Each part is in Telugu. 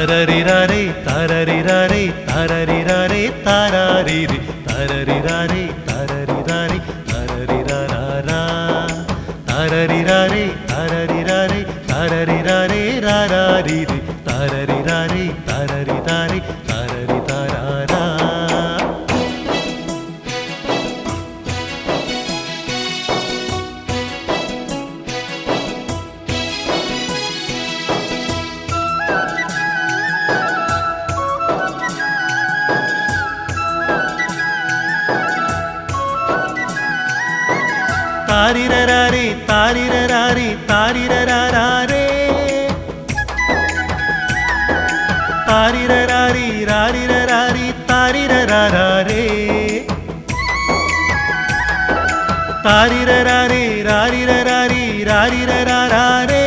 తారరిరారే తారరిరారే తారరిరారే తారారిరి తారరిరారే తారరిరారే తారరిరారా తారరిరారే తారరిరారే తారరిరారే రారారిరి తారరిరారే తారరిరారే తారరితారా. तारिररारे तारिररारे तारिररारे तारिररारे रारिररारे तारिररारे तारिररारे रारिररारे रारिररारे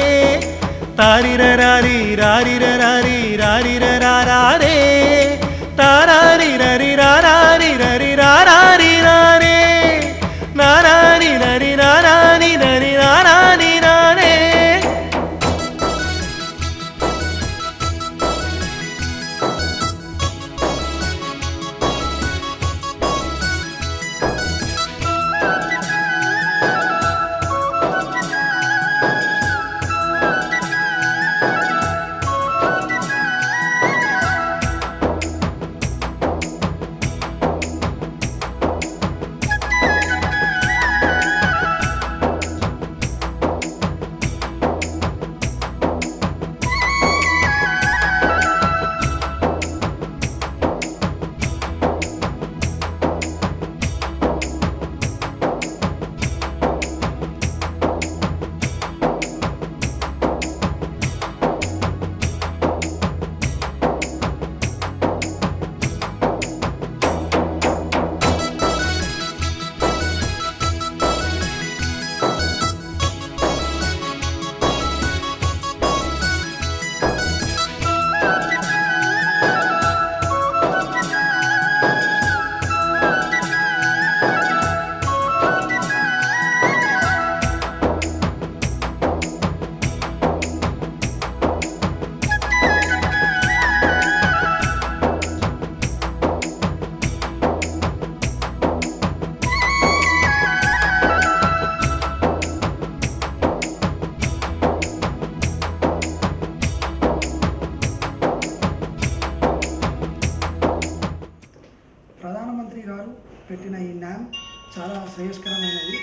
तारिररारे रारिररारे रारिररारे तारारिररि रारारिररि रारारिरारे नारारी नरी नारानी नरी नारानी नारे. ప్రధానమంత్రి గారు పెట్టిన ఈ న్యామ్ చాలా శ్రేయస్కరమైనది.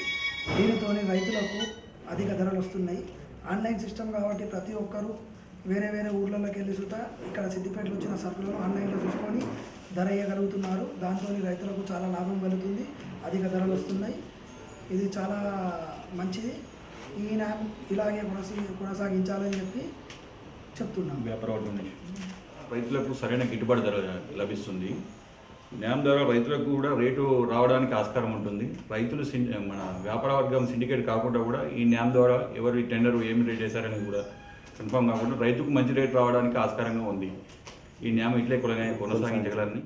దీనితోనే రైతులకు అధిక ధరలు వస్తున్నాయి. ఆన్లైన్ సిస్టమ్ కాబట్టి ప్రతి ఒక్కరూ వేరే వేరే ఊర్లలోకి వెళ్ళి సుతా ఇక్కడ సిద్దిపేటలో వచ్చిన సరుకులను ఆన్లైన్లో చూసుకొని ధర వేయగలుగుతున్నారు. దాంతో రైతులకు చాలా లాభం కలుగుతుంది, అధిక ధరలు వస్తున్నాయి. ఇది చాలా మంచిది. ఈ న్యామ్ ఇలాగే కొనసాగించాలని చెప్పి చెప్తున్నాం. వ్యాపార రైతులకు సరైన గిట్టుబాటు ధర లభిస్తుంది. న్యామ్ ద్వారా రైతులకు కూడా రేటు రావడానికి ఆస్కారం ఉంటుంది. రైతులు మన వ్యాపార వర్గం సిండికేట్ కాకుండా కూడా ఈ న్యామ్ ద్వారా ఎవరు టెండర్ ఏమి రేట్ వేశారని కూడా కన్ఫర్మ్ కాకుండా రైతుకు మంచి రేటు రావడానికి ఆస్కారంగా ఉంది. ఈ న్యామ్ ఇట్లే కొనసాగించగలని